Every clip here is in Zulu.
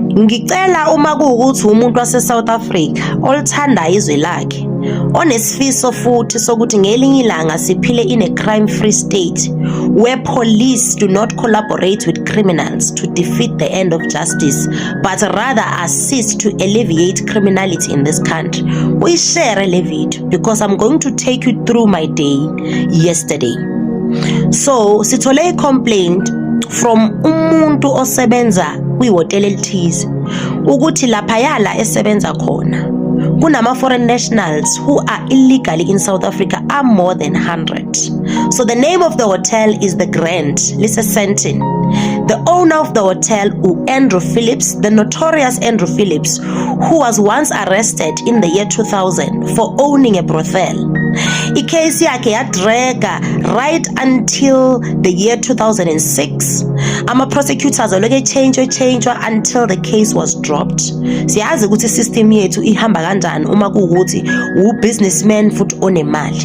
Ngicela uma kuwukuthi umuntu wase South Africa olithanda izwe lakhe onesifiso futhi sokuthi ngelinye ilanga siphile in a crime-free state where police do not collaborate with criminals to defeat the end of justice, but rather assist to alleviate criminality in this country. We share a video because I'm going to take you through my day yesterday. So, sithole a complaint from umuntu osebenza kwihotel elithize ukuthi lapha la esebenza khona kunama foreign nationals who are illegally in South Africa are more than 100. So the name of the hotel is the Grand Lisa Sentin. The owner of the hotel, Andrew Phillips, the notorious Andrew Phillips, who was once arrested in the year 2000 for owning a brothel. Icase yakhe yadrega right until the year 2006. Ama-prosecutors aloke change until the case was dropped. Siyazi ukuthi system yethu ihamba kanjani uma kuwukuthi u-businessman futhi onemali.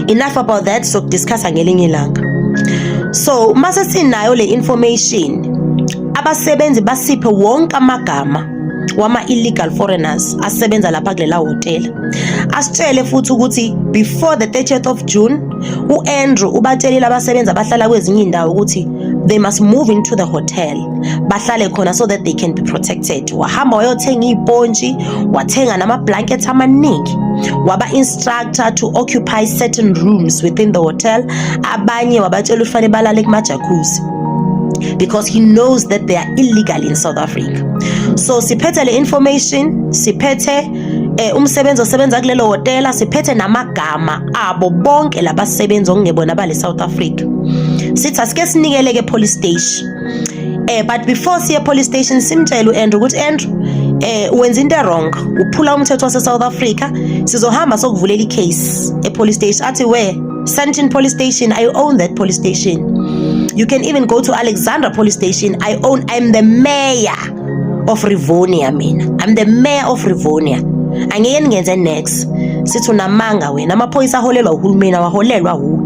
Enough about that, so discuss ngelinye ilanga. So mase sinayo le information, abasebenzi basiphe wonke amagama wama illegal foreigners asebenza lapha kulela hotel. Asitshele futhi ukuthi before the 30th of June uAndrew ubatshelile abasebenzi abahlala kwezinye indawo ukuthi they must move into the hotel bahlale khona so that they can be protected. Wahamba wayothenga ipontshi, wathenga nama blankets amaningi, waba instructor to occupy certain rooms within the hotel. Abanye wabatshela ufane balale kuma jacuzzi because he knows that they are illegal in South Africa. So siphethe le information, siphethe umsebenzi osebenza kulelo hotela, siphethe namagama abo bonke labasebenzi ongebona bale South Africa. Sithi asike sinikele ke police station. But before siye police station simtshela uAndrew ukuthi Andrew wenza into wrong, uphula umthetho wase South Africa, sizohamba sokuvulela icase police station. Athi where? Sentin Police Station, I own that police station. You can even go to Alexandra Police Station. I'm the mayor of Rivonia, I'm the mayor of Rivonia. Angeke ngenze next. Sithi unamanga wena, amaphoyisa aholelwa uhulumeni awaholelwa hu.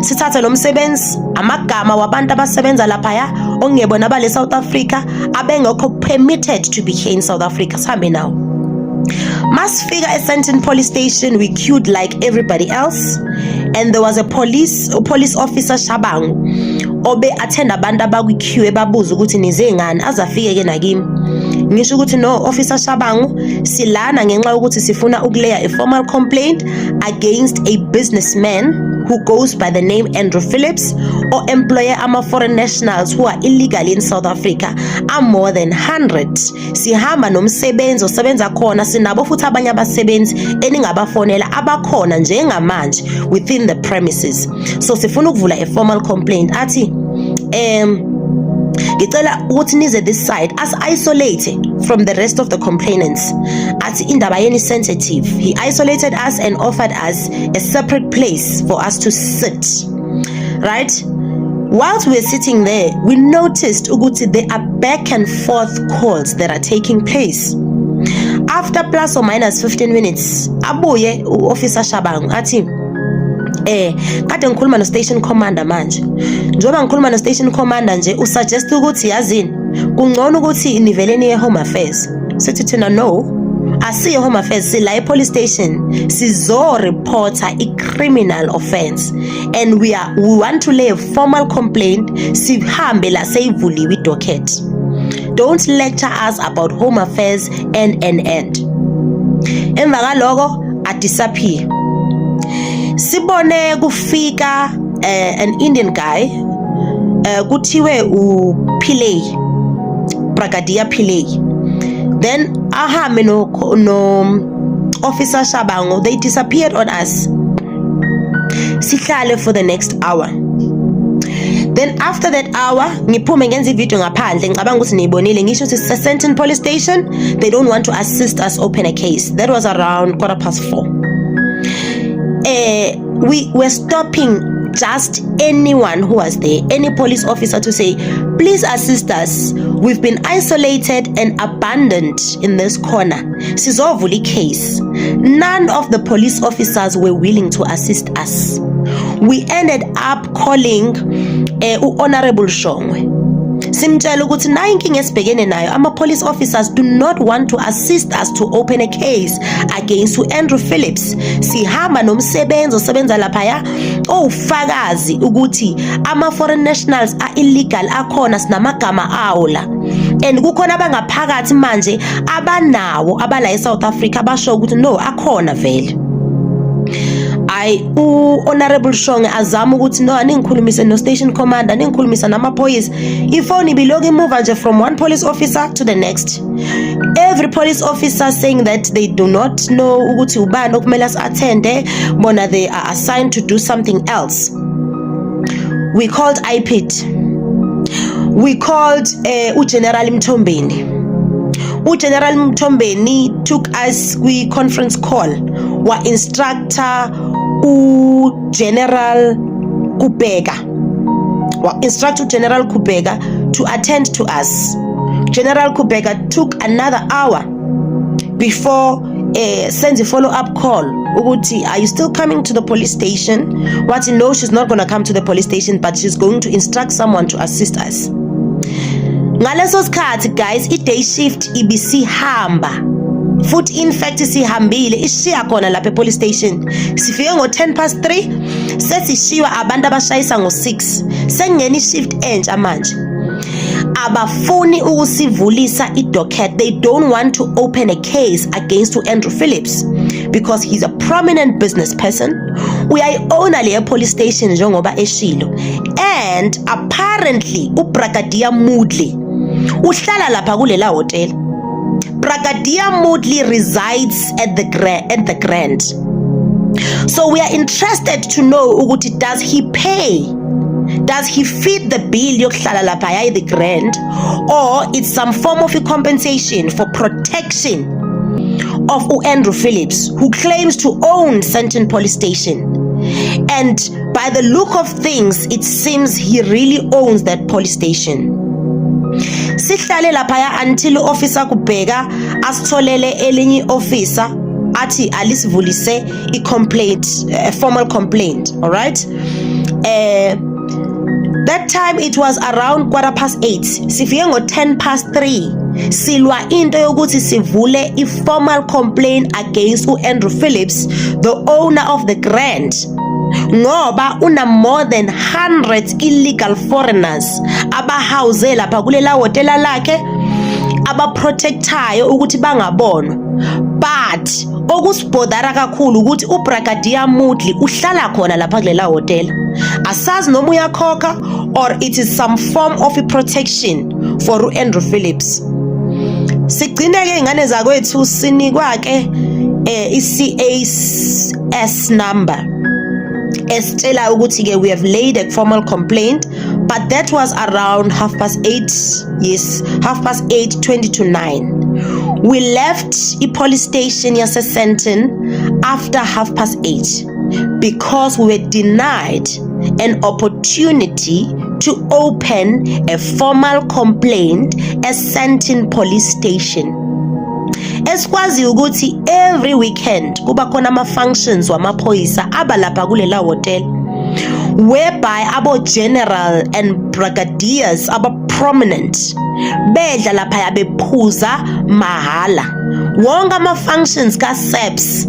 Sithathe lo msebenzi, amagama wabantu abasebenza lapha ongebona bale South Africa abengekho permitted to be here in South Africa. Sihambe now. Masifika at Sentin Police Station, we queued like everybody else, and there was a police officer Shabangu obe attend abantu abakwi-queue ebabuza ukuthi nize ngani azafike ke nakimi. Ngisho ukuthi no officer Shabangu silana ngenxa ukuthi sifuna ukuleya a formal complaint against a businessman who goes by the name Andrew Phillips, or employer foreign nationals who are illegally in South Africa are more than 100. Sihamba nomsebenzi osebenza khona, sinabo futhi abanye abasebenzi eningabafonela abakhona njengamanje within the premises. So sifuna ukuvula a formal complaint athi ngicela ukuthi nize this side as isolated from the rest of the complainants. Athi indaba yeni sensitive. He isolated us and offered us a separate place for us to sit. Right? Whilst we were sitting there, we noticed ukuthi there are back and forth calls that are taking place. After plus or minus 15 minutes, abuye u-officer Shabangu athi kade ngikhuluma no station commander manje. Njoba ngikhuluma no station commander nje usuggest ukuthi yazini kungcono ukuthi niveleni ye-home affairs. Sithi thina no, asiye home affairs, sila e-police station sizo-reporta i-criminal offense and we want to lay a formal complaint. Sihambe la seyivuliwe i-docket. Don't lecture us about home affairs and. Emva kaloko disappear. Sibone kufika an Indian guy kuthiwe uPillay, Brigadier Pillay. Then ahambe no officer Shabangu, they disappeared on us. Sihlale for the next hour. Then after that hour ngiphume ngenza video ngaphandle ngicabanga ukuthi niyibonile ngisho ukuthi Sentin Police Station they don't want to assist us open a case. That was around 4:15. We were stopping just anyone who was there, any police officer, to say, please assist us. We've been isolated and abandoned in this corner. Sizovuli case. None of the police officers were willing to assist us. We ended up calling Honorable Shongwe. simtshela ukuthi nayo inkinga esibhekene nayo, ama-police officers do not want to assist us to open a case against u-Andrew Phillips. Sihamba nomsebenzi osebenza laphaya owufakazi ukuthi ama-foreign nationals a-illegal akhona, sinamagama awo la, and kukhona abangaphakathi manje abanawo abala eSouth Africa basho ukuthi no akhona vele. U-Honorable Shonge azama ukuthi no aningikhulumise no-station commander, aningikhulumisa namaphoyisa. Ifoni bilokhu imuva nje from one police officer to the next. Every police officer saying that they do not know ukuthi ubani okumele asi-attende, bona they are assigned to do something else. We called IPID. We called uGeneral Mthombeni. uGeneral Mthombeni took us kwi-conference call wa-instructor uGeneral Kubheka. Wa-instruct uGeneral Kubheka to attend to us. General Kubheka took another hour before sends a follow-up call ukuthi are you still coming to the police station? Wathi no, she's not going to come to the police station, but she's going to instruct someone to assist us. Ngaleso sikhathi guys, i-day shift ibisihamba futhi in fact sihambile ishiya khona lapha e-police station. Sifike ngo-3:10 sesishiwa abantu abashayisa ngo-6. Sengena i-shift entsha manje. Abafuni ukusivulisa i-docket. They don't want to open a case against Andrew Phillips because he's a prominent business person. Uyayi-owner le police station njengoba eshilo, and apparently uBrigadier Moodley uhlala lapha kulela hotel. Brigadier Moodley resides at the Grand. So we are interested to know ukuthi does he pay? Does he fit the bill yokuhlala lapha at the Grand, or it's some form of a compensation for protection of Andrew Phillips, who claims to own Sandton police station? And by the look of things, it seems he really owns that police station. Sihlale lapha until officer Kubheka asitholele elinye officer athi alisivulise i-complaint, a formal complaint. All right. That time it was around 8:15. Sifike ngo-3:10. Silwa into yokuthi sivule i-formal complaint against Andrew Phillips, the owner of the Grand, ngoba una more than 100 illegal foreigners abahawuze lapha kulela hotela lakhe abaprotectayo ukuthi bangabonwa. But okusibhodara kakhulu ukuthi uBrigadier Moodley uhlala khona lapha kulela hotela. Asazi noma uyakhokha or it is some form of a protection for Andrew Phillips. Sigcine ke ingane zakwethu sinikwa ke i-CAS number esitshela ukuthi ke we have laid a formal complaint, but that was around 8:30. Yes, 8:30, 20 to 9. We left a police station yase Sandton after 8:30 because we were denied an opportunity to open a formal complaint at Sandton police station. Esikwazi ukuthi every weekend kuba khona ama-functions wamaphoyisa abalapha kulela hotel, whereby abo-general and brigadiers aba-prominent bedla lapha bephuza mahala. Wonke ama-functions ka-SAPS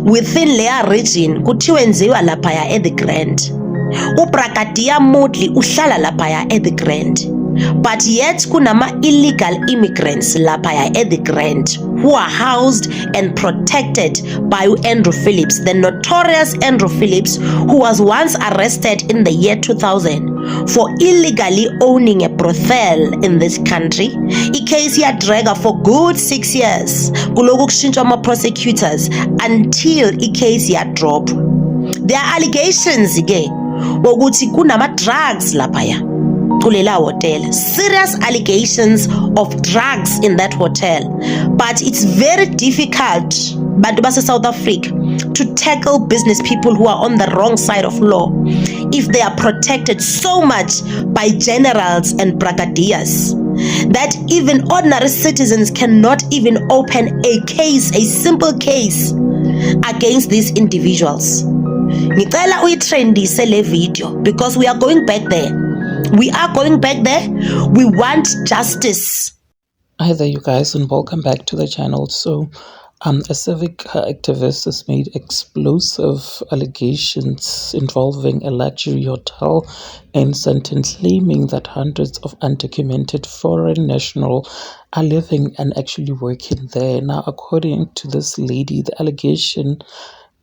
within their region kuthiwe nziwa lapha at the Grand. uBrigadier Moodley uhlala lapha at the Grand. But yet kunama illegal immigrants lapha at the Grand who are housed and protected by Andrew Phillips, the notorious Andrew Phillips, who was once arrested in the year 2000 for illegally owning a brothel in this country. Icase yadraga for good 6 years kuloku kushintsha ama-prosecutors until icase yadrop. There are allegations ke wokuthi kunama drugs lapha kulela hotel, serious allegations of drugs in that hotel. But it's very difficult bantu base South Africa to tackle business people who are on the wrong side of law if they are protected so much by generals and brigadiers that even ordinary citizens cannot even open a case, a simple case against these individuals. Ngicela uyitrendise le video because we are going back there. We are going back there. We want justice. Hi there, you guys, and welcome back to the channel. So, a civic activist has made explosive allegations involving a luxury hotel in Sandton, claiming that hundreds of undocumented foreign nationals are living and actually working there. Now, according to this lady, the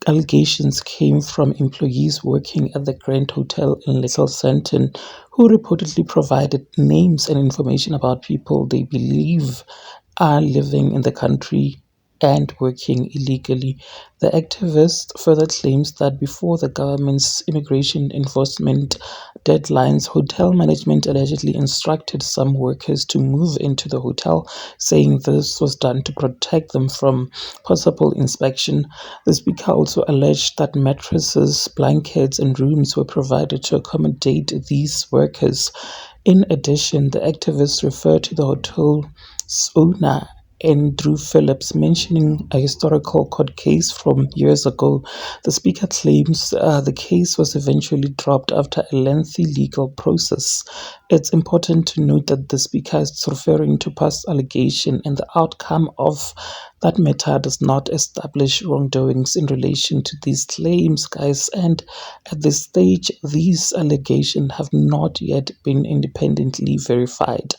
allegations came from employees working at the Grand Hotel in Little Sandton who reportedly provided names and information about people they believe are living in the country and working illegally. The activist further claims that before the government's immigration enforcement deadlines, hotel management allegedly instructed some workers to move into the hotel, saying this was done to protect them from possible inspection. The speaker also alleged that mattresses, blankets, and rooms were provided to accommodate these workers. In addition, the activists referred to the hotel's owner, Andrew Phillips, mentioning a historical court case from years ago. The speaker claims the case was eventually dropped after a lengthy legal process. It's important to note that the speaker is referring to past allegation, and the outcome of that matter does not establish wrongdoings in relation to these claims, guys. And at this stage, these allegations have not yet been independently verified,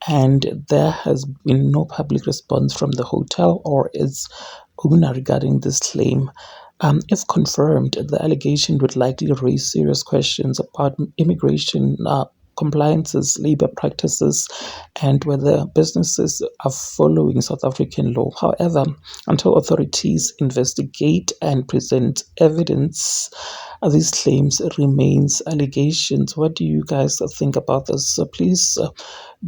and there has been no public response from the hotel or its owner regarding this claim. If confirmed, the allegation would likely raise serious questions about immigration compliances, labor practices, and whether businesses are following South African law. However, until authorities investigate and present evidence, these claims remains allegations. What do you guys think about this? So please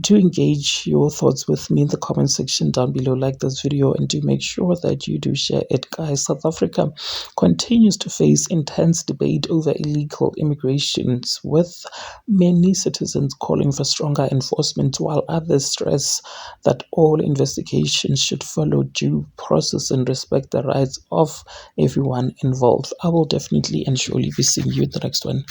do engage your thoughts with me in the comment section down below. Like this video and do make sure that you do share it, guys. South Africa continues to face intense debate over illegal immigrations, with many citizens calling for stronger enforcement, while others stress that all investigations should follow due process and respect the rights of everyone involved. I will definitely and surely be seeing you in the next one.